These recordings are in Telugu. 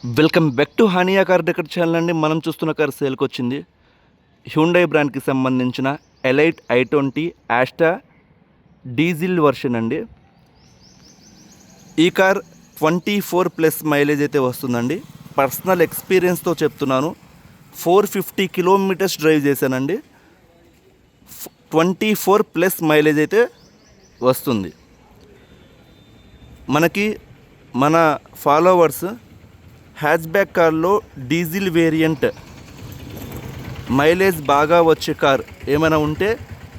Welcome back to Hania car decor channel అండి. మనం చూస్తున్న కార్ సేల్కి వచ్చింది. హ్యుండై బ్రాండ్కి సంబంధించిన elite i20 Asta diesel version అండి. ఈ కార్ 24+ మైలేజ్ అయితే వస్తుందండి. పర్సనల్ ఎక్స్పీరియన్స్తో చెప్తున్నాను. 450 కిలోమీటర్స్ డ్రైవ్ చేశానండి. 24+ మైలేజ్ అయితే వస్తుంది. మన ఫాలోవర్స్ హ్యాచ్బ్యాక్ కార్లో డీజిల్ వేరియంట్ మైలేజ్ బాగా వచ్చే కార్ ఏమైనా ఉంటే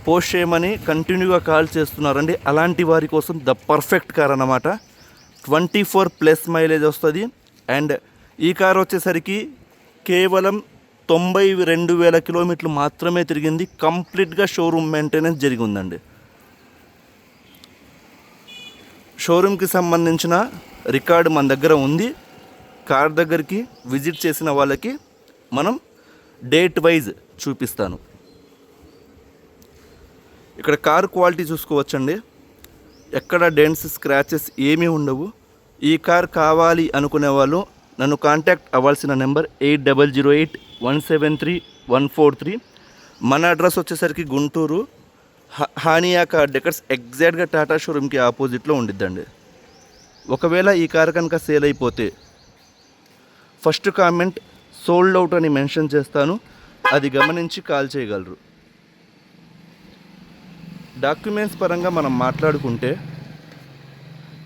పోస్ట్ చేయమని కంటిన్యూగా కాల్ చేస్తున్నారండి. అలాంటి వారి కోసం ద పర్ఫెక్ట్ కార్ అన్నమాట. 24+ మైలేజ్ వస్తుంది. అండ్ ఈ కార్ వచ్చేసరికి కేవలం 92,000 కిలోమీటర్లు మాత్రమే తిరిగింది. కంప్లీట్గా షోరూమ్ మెయింటెనెన్స్ జరిగి ఉందండి. షోరూమ్కి సంబంధించిన రికార్డు మన దగ్గర ఉంది. కార్ దగ్గరికి విజిట్ చేసిన వాళ్ళకి మనం డేట్ వైజ్ చూపిస్తాను. ఇక్కడ కార్ క్వాలిటీ చూసుకోవచ్చండి. ఎక్కడ డెంట్స్, స్క్రాచెస్ ఏమీ ఉండవు. ఈ కార్ కావాలి అనుకునే వాళ్ళు నన్ను కాంటాక్ట్ అవ్వాల్సిన నెంబర్ 8008173143. మన అడ్రస్ వచ్చేసరికి గుంటూరు, హానియా కార్ డెకర్స్ ఎగ్జాక్ట్గా టాటా షోరూమ్కి ఆపోజిట్లో ఉండిద్దండి. ఒకవేళ ఈ కార్ కనుక సేల్ అయిపోతే ఫస్ట్ కామెంట్ సోల్డ్ అవుట్ అని మెన్షన్ చేస్తాను. అది గమనించి కాల్ చేయగలరు. డాక్యుమెంట్స్ పరంగా మనం మాట్లాడుకుంటే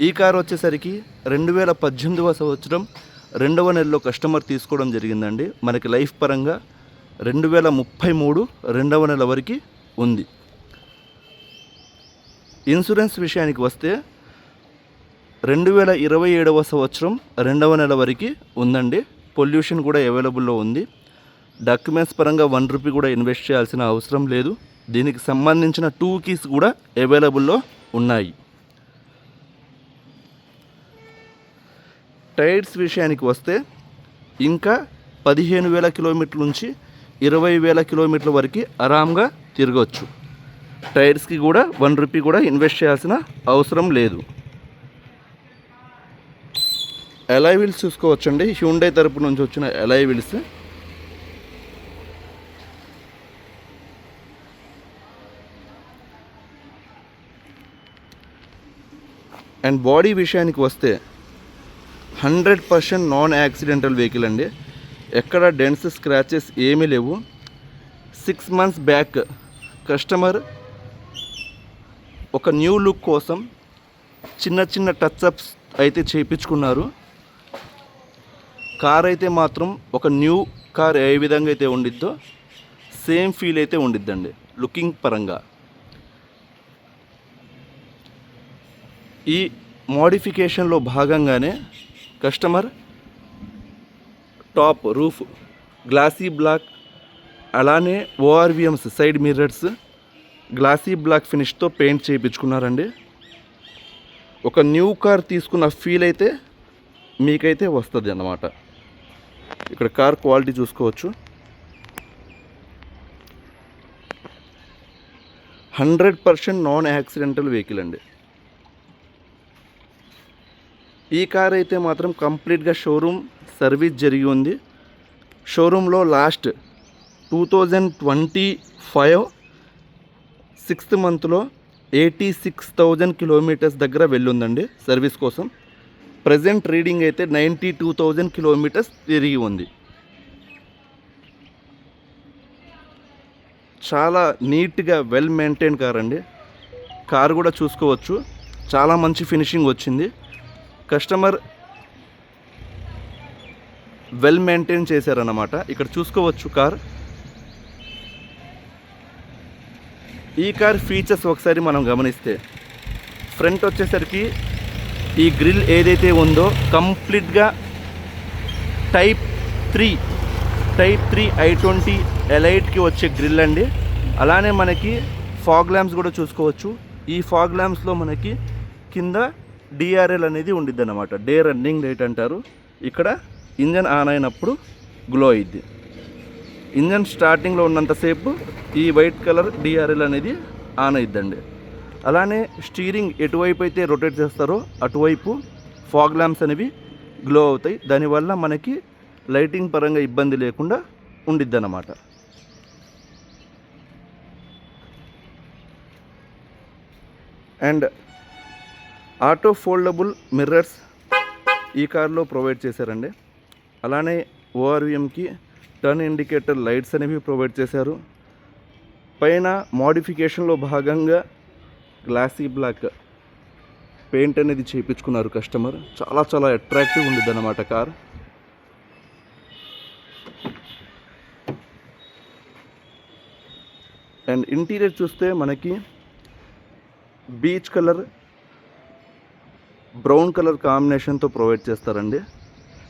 ఈ కార్ వచ్చేసరికి 2018వ సంవత్సరం 2వ నెలలో కస్టమర్ తీసుకోవడం జరిగిందండి. మనకి లైఫ్ పరంగా 2033 2వ నెల వరకు ఉంది. ఇన్సూరెన్స్ విషయానికి వస్తే 2027వ సంవత్సరం 2వ నెల వరకు ఉందండి. పొల్యూషన్ కూడా అవైలబుల్లో ఉంది. డాక్యుమెంట్స్ పరంగా 1 రూపీ కూడా ఇన్వెస్ట్ చేయాల్సిన అవసరం లేదు. దీనికి సంబంధించిన 2 కీస్ కూడా అవైలబుల్లో ఉన్నాయి. టైర్స్ విషయానికి వస్తే ఇంకా 15,000 కిలోమీటర్ల నుంచి 20,000 కిలోమీటర్ల వరకు ఆరాంగా తిరగవచ్చు. టైర్స్కి కూడా 1 రూపీ కూడా ఇన్వెస్ట్ చేయాల్సిన అవసరం లేదు. అలాయ్ వీల్స్ చూసుకోవచ్చండి. హ్యుండై తరపు నుంచి వచ్చిన అలాయ్ వీల్స్. అండ్ బాడీ విషయానికి వస్తే 100% నాన్ యాక్సిడెంటల్ వెహికల్ అండి. ఎక్కడ డెంట్స్, స్క్రాచెస్ ఏమీ లేవు. 6 months బ్యాక్ కస్టమర్ ఒక న్యూ లుక్ కోసం చిన్న టచ్అప్స్ అయితే చేయించుకున్నారు. కార్ అయితే మాత్రం ఒక న్యూ కార్ ఏ విధంగా అయితే ఉండిద్దో సేమ్ ఫీల్ అయితే ఉండిద్దండి లుకింగ్ పరంగా. ఈ మోడిఫికేషన్లో భాగంగానే customer top roof glossy black, అలానే ORVMs side mirrors glossy black ఫినిష్తో పెయింట్ చేయించుకున్నారండి. ఒక న్యూ కార్ తీసుకున్న ఫీల్ అయితే మీకైతే వస్తుంది అన్నమాట. ఇక్కడ కార్ క్వాలిటీ చూసుకోవచ్చు. 100% నాన్ యాక్సిడెంటల్ వెహికల్ అండి. ఈ కార్ అయితే మాత్రం కంప్లీట్గా షోరూమ్ సర్వీస్ జరిగి ఉంది. షోరూంలో లాస్ట్ 2025 6th monthలో 86,000 కిలోమీటర్స్ దగ్గర వెళ్ళుందండి సర్వీస్ కోసం. ప్రజెంట్ రీడింగ్ అయితే 92,000 కిలోమీటర్స్ తిరిగి ఉంది. చాలా నీట్గా వెల్ మెయింటైన్ కార్ అండి. కార్ కూడా చూసుకోవచ్చు, చాలా మంచి ఫినిషింగ్ వచ్చింది. కస్టమర్ వెల్ మెయింటైన్ చేశారన్నమాట. ఇక్కడ చూసుకోవచ్చు కార్. ఈ కార్ ఫీచర్స్ ఒకసారి మనం గమనిస్తే ఫ్రంట్ వచ్చేసరికి ఈ గ్రిల్ ఏదైతే ఉందో కంప్లీట్గా టైప్ 3 i20 ఎలైట్కి వచ్చే గ్రిల్ అండి. అలానే మనకి ఫాగ్ ల్యాంప్స్ కూడా చూసుకోవచ్చు. ఈ ఫాగ్ ల్యాంప్స్లో మనకి కింద DRL అనేది ఉండిద్ది అన్నమాట. డే రన్నింగ్ లైట్ అంటారు. ఇక్కడ ఇంజన్ ఆన్ అయినప్పుడు గ్లో అయ్యిద్ది. ఇంజన్ స్టార్టింగ్లో ఉన్నంతసేపు ఈ వైట్ కలర్ DRL అనేది ఆన్ అయిద్దండి. అలానే స్టీరింగ్ ఎటువైపు అయితే రొటేట్ చేస్తారో అటువైపు ఫాగ్ ల్యాంప్స్ అనేవి గ్లో అవుతాయి. దానివల్ల మనకి లైటింగ్ పరంగా ఇబ్బంది లేకుండా ఉండిద్ది అన్నమాట. అండ్ ఆటో ఫోల్డబుల్ మిర్రర్స్ ఈ కార్లో ప్రొవైడ్ చేశారండి. అలానే ఓఆర్విఎంకి టర్న్ ఇండికేటర్ లైట్స్ అనేవి ప్రొవైడ్ చేశారు. పైన మోడిఫికేషన్లో భాగంగా గ్లాసీ బ్లాక్ పెయింట్ అనేది చేయించుకున్నారు కస్టమర్. చాలా చాలా అట్రాక్టివ్ ఉండిద్ది అన్నమాట కార్. అండ్ ఇంటీరియర్ చూస్తే మనకి బీచ్ కలర్, బ్రౌన్ కలర్ కాంబినేషన్తో ప్రొవైడ్ చేస్తారండి.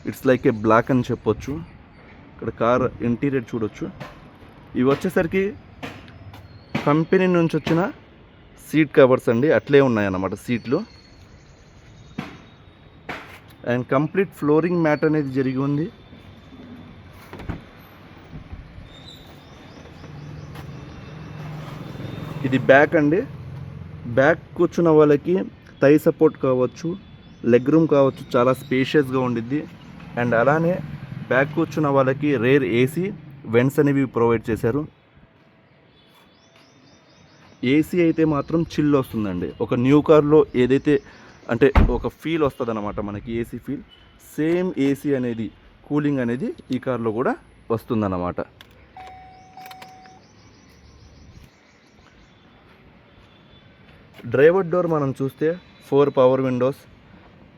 ఇట్స్ లైక్ ఏ బ్లాక్ అని చెప్పొచ్చు. ఇక్కడ కార్ ఇంటీరియర్ చూడొచ్చు. ఇవి వచ్చేసరికి కంపెనీ నుంచి వచ్చిన సీట్ కవర్స్ అండి, అట్లే ఉన్నాయన్నమాట సీట్లు. అండ్ కంప్లీట్ ఫ్లోరింగ్ మ్యాట్ అనేది జరిగి ఉంది. ఇది బ్యాక్ అండి. బ్యాక్ కూర్చున్న వాళ్ళకి థై సపోర్ట్ కావచ్చు, లెగ్ రూమ్ కావచ్చు, చాలా స్పేషియస్గా ఉండిద్ది. అండ్ అలానే బ్యాక్ కూర్చున్న వాళ్ళకి రేర్ ఏసీ వెంట్స్ అనేవి ప్రొవైడ్ చేశారు. ఏసీ అయితే మాత్రం చిల్ వస్తుందండి. ఒక న్యూ కార్లో ఏదైతే అంటే ఒక ఫీల్ వస్తుంది అన్నమాట మనకి, ఏసీ ఫీల్. సేమ్ ఏసీ అనేది, కూలింగ్ అనేది ఈ కార్లో కూడా వస్తుందన్నమాట. డ్రైవర్ డోర్ మనం చూస్తే 4 పవర్ విండోస్,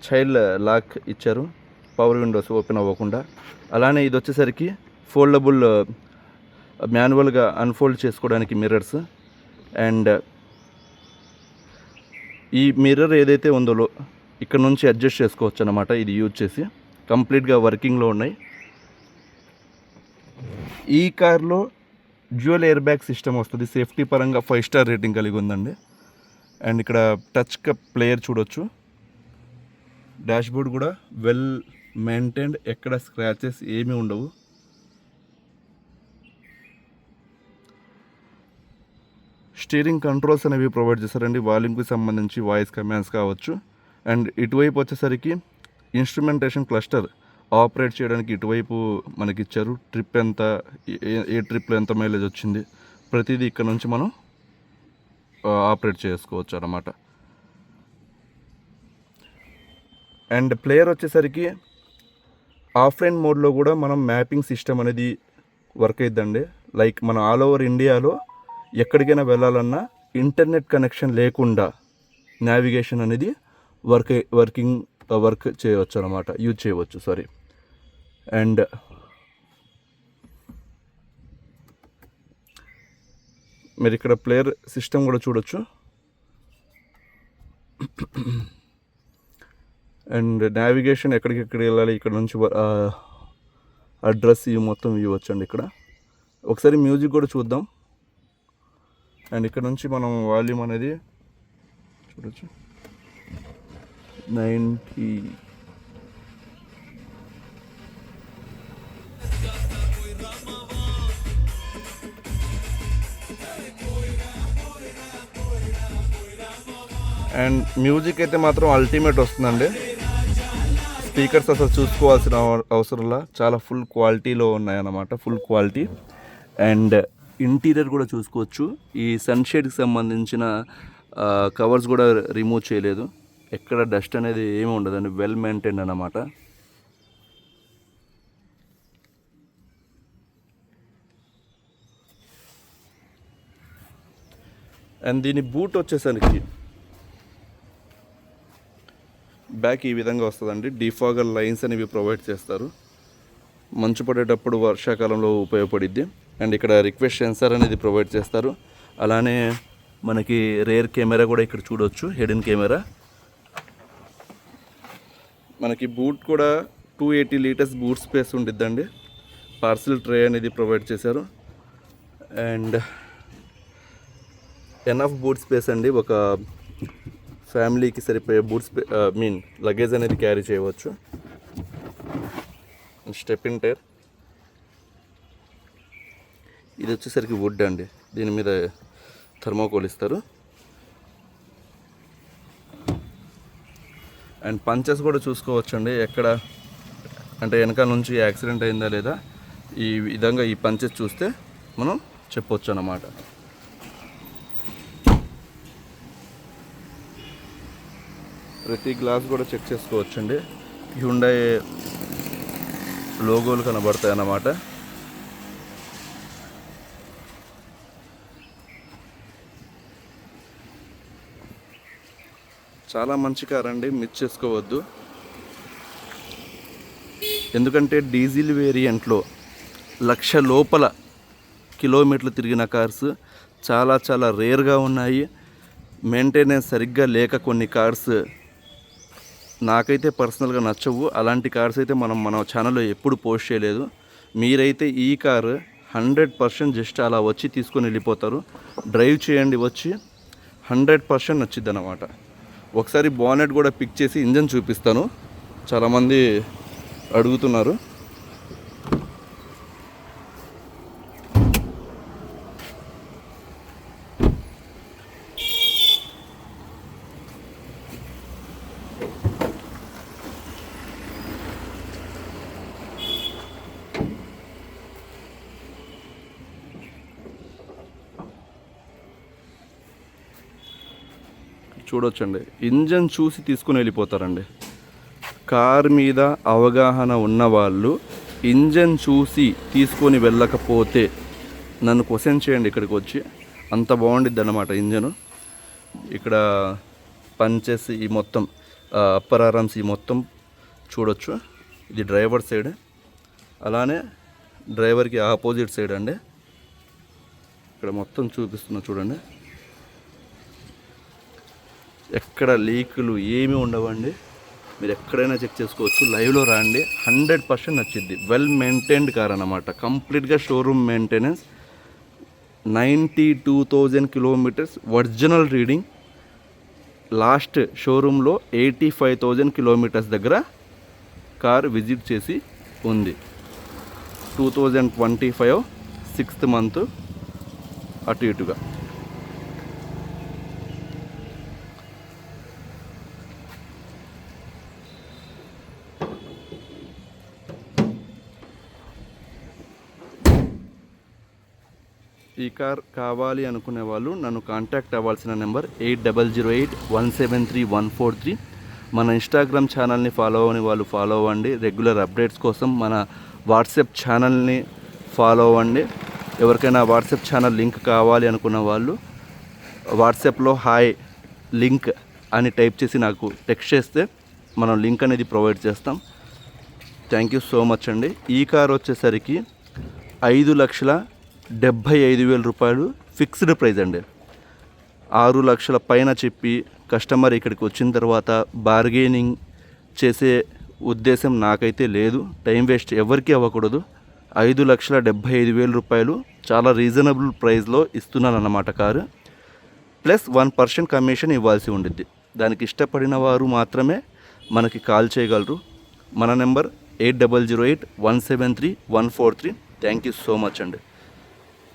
చైల్డ్ లాక్ ఇచ్చారు పవర్ విండోస్ ఓపెన్ అవ్వకుండా. అలానే ఇది వచ్చేసరికి ఫోల్డబుల్, మాన్యువల్గా అన్ఫోల్డ్ చేసుకోవడానికి మిర్రర్స్. అండ్ ఈ మిర్రర్ ఏదైతే ఉందో ఇక్కడ నుంచి అడ్జస్ట్ చేసుకోవచ్చు అన్నమాట. ఇది యూజ్ చేసి కంప్లీట్గా వర్కింగ్లో ఉన్నాయి. ఈ కార్లో డ్యూయల్ ఎయిర్ బ్యాగ్ సిస్టమ్ వస్తుంది. సేఫ్టీ పరంగా 5 స్టార్ రేటింగ్ కలిగి ఉందండి. అండ్ ఇక్కడ టచ్ కప్ ప్లేయర్ చూడొచ్చు. డాష్బోర్డ్ కూడా వెల్ మెయింటైన్డ్, ఎక్కడ స్క్రాచెస్ ఏమీ ఉండవు. స్టీరింగ్ కంట్రోల్స్ అనేవి ప్రొవైడ్ చేశారండి, వాల్యూమ్కి సంబంధించి వాయిస్ కమాండ్స్ కావచ్చు. అండ్ ఇటువైపు వచ్చేసరికి ఇన్స్ట్రుమెంటేషన్ క్లస్టర్ ఆపరేట్ చేయడానికి ఇటువైపు మనకి ఇచ్చారు. ట్రిప్ ఎంత, ఏ ట్రిప్లో ఎంత మైలేజ్ వచ్చింది, ప్రతిదీ ఇక్కడ నుంచి మనం ఆపరేట్ చేసుకోవచ్చు అన్నమాట. అండ్ ప్లేయర్ వచ్చేసరికి ఆఫ్లైన్ మోడ్లో కూడా మనం మ్యాపింగ్ సిస్టమ్ అనేది వర్క్ అయిద్దండి. లైక్ మన ఆల్ ఓవర్ ఇండియాలో ఎక్కడికైనా వెళ్ళాలన్నా ఇంటర్నెట్ కనెక్షన్ లేకుండా నావిగేషన్ అనేది వర్క్ చేయవచ్చు అన్నమాట, యూజ్ చేయవచ్చు. సారీ. అండ్ మీరు ఇక్కడ ప్లేయర్ సిస్టమ్ కూడా చూడొచ్చు. అండ్ నావిగేషన్ ఎక్కడికి వెళ్ళాలి, ఇక్కడ నుంచి అడ్రస్ ఇవి మొత్తం ఇవ్వచ్చు అండి. ఇక్కడ ఒకసారి మ్యూజిక్ కూడా చూద్దాం. అండ్ ఇక్కడ నుంచి మనం వాల్యూమ్ అనేది చూడొచ్చు. 90. అండ్ మ్యూజిక్ అయితే మాత్రం అల్టిమేట్ వస్తుందండి. స్పీకర్స్ అసలు చూసుకోవాల్సిన అవసరంలా, చాలా ఫుల్ క్వాలిటీలో ఉన్నాయన్నమాట, ఫుల్ క్వాలిటీ. అండ్ ఇంటీరియర్ కూడా చూసుకోవచ్చు. ఈ సన్షేడ్కి సంబంధించిన కవర్స్ కూడా రిమూవ్ చేయలేదు. ఎక్కడ డస్ట్ అనేది ఏమి ఉండదండి, వెల్ మెయింటైన్ అన్నమాట. అండ్ దీని బూట్ వచ్చేసరికి బ్యాక్ ఈ విధంగా వస్తుందండి. డిఫాగర్ లైన్స్ అనేవి ప్రొవైడ్ చేస్తారు, మంచు పడేటప్పుడు వర్షాకాలంలో ఉపయోగపడిద్ది. అండ్ ఇక్కడ రిక్వెస్ట్ సెన్సార్ అనేది ప్రొవైడ్ చేస్తారు. అలానే మనకి రేర్ కెమెరా కూడా ఇక్కడ చూడవచ్చు, హిడెన్ కెమెరా. మనకి బూట్ కూడా 280 లీటర్స్ బూట్ స్పేస్ ఉండిద్దండి. పార్సిల్ ట్రే అనేది ప్రొవైడ్ చేశారు. అండ్ ఎనఫ్ బూట్ స్పేస్ అండి, ఒక ఫ్యామిలీకి సరిపోయే లగేజ్ అనేది క్యారీ చేయవచ్చు. స్టెప్ ఇన్ టైర్ ఇది వచ్చేసరికి వుడ్ అండి, దీని మీద థర్మోకోల్ ఇస్తారు. అండ్ పంచెస్ కూడా చూసుకోవచ్చు అండి, ఎక్కడ అంటే వెనకాల నుంచి యాక్సిడెంట్ అయిందా లేదా ఈ విధంగా ఈ పంచెస్ చూస్తే మనం చెప్పొచ్చు అన్నమాట. ప్రతి గ్లాస్ కూడా చెక్ చేసుకోవచ్చండి. హ్యుండాయ్ లోగోలు కనబడతాయి అన్నమాట. చాలా మంచి కార్ అండి, మిస్ చేసుకోవద్దు. ఎందుకంటే డీజిల్ వేరియంట్లో 1,00,000 లోపల కిలోమీటర్లు తిరిగిన కార్స్ చాలా చాలా రేర్గా ఉన్నాయి. మెయింటెనెన్స్ సరిగ్గా లేక కొన్ని కార్స్ నాకైతే పర్సనల్గా నచ్చవు. అలాంటి కార్స్ అయితే మన ఛానల్లో ఎప్పుడు పోస్ట్ చేయలేదు. మీరైతే ఈ కారు 100% జస్ట్ అలా వచ్చి తీసుకొని వెళ్ళిపోతారు. డ్రైవ్ చేయండి, వచ్చి 100% నచ్చిద్ది అన్నమాట. ఒకసారి బానెట్ కూడా పిక్ చేసి ఇంజన్ చూపిస్తాను, చాలామంది అడుగుతున్నారు. చూడొచ్చండి, ఇంజన్ చూసి తీసుకుని వెళ్ళిపోతారండి. కార్ మీద అవగాహన ఉన్నవాళ్ళు ఇంజన్ చూసి తీసుకొని వెళ్ళకపోతే నన్ను క్వశ్చన్ చేయండి ఇక్కడికి వచ్చి. అంత బాగుండిద్ది అన్నమాట ఇంజను. ఇక్కడ పంచెస్ ఈ మొత్తం అప్పర్ ఆర్మ్స్ ఈ మొత్తం చూడొచ్చు. ఇది డ్రైవర్ సైడ్, అలానే డ్రైవర్కి ఆపోజిట్ సైడ్ అండి. ఇక్కడ మొత్తం చూపిస్తున్నా చూడండి. ఎక్కడ లీకులు ఏమీ ఉండవండి. మీరు ఎక్కడైనా చెక్ చేసుకోవచ్చు, లైవ్లో రాండి, 100% నచ్చిద్ది. వెల్ మెయింటైన్డ్ కార్ అన్నమాట, కంప్లీట్గా showroom maintenance. 92,000 kilometres original reading. Last షోరూంలో 85,000 కిలోమీటర్స్ దగ్గర కార్ విజిట్ చేసి ఉంది. 2025 6th month అటు ఇటుగా. ఈ కార్ కావాలి అనుకునే వాళ్ళు నన్ను కాంటాక్ట్ అవ్వాల్సిన నెంబర్ 8008173143. మన ఇన్స్టాగ్రామ్ ఛానల్ని ఫాలో అవ్వని వాళ్ళు ఫాలో అవ్వండి. రెగ్యులర్ అప్డేట్స్ కోసం మన వాట్సాప్ ఛానల్ని ఫాలో అవ్వండి. ఎవరికైనా వాట్సాప్ ఛానల్ లింక్ కావాలి అనుకున్న వాళ్ళు వాట్సాప్లో హాయ్ లింక్ అని టైప్ చేసి నాకు టెక్స్ట్ చేస్తే మనం లింక్ అనేది ప్రొవైడ్ చేస్తాం. థ్యాంక్ యూ సో మచ్ అండి. ఈ కార్ వచ్చేసరికి 5,75,000 రూపాయలు ఫిక్స్డ్ ప్రైస్ అండి. 6 లక్షల పైన చెప్పి కస్టమర్ ఇక్కడికి వచ్చిన తర్వాత బార్గెనింగ్ చేసే ఉద్దేశం నాకైతే లేదు. టైం వేస్ట్ ఎవరికి అవ్వకూడదు. 5,75,000 రూపాయలు చాలా రీజనబుల్ ప్రైస్లో ఇస్తున్నాను అన్నమాట కారు. ప్లస్ 1% కమిషన్ ఇవ్వాల్సి ఉండిద్ది. దానికి ఇష్టపడిన వారు మాత్రమే మనకి కాల్ చేయగలరు. మన number 8008173143. Thank you so much అండి.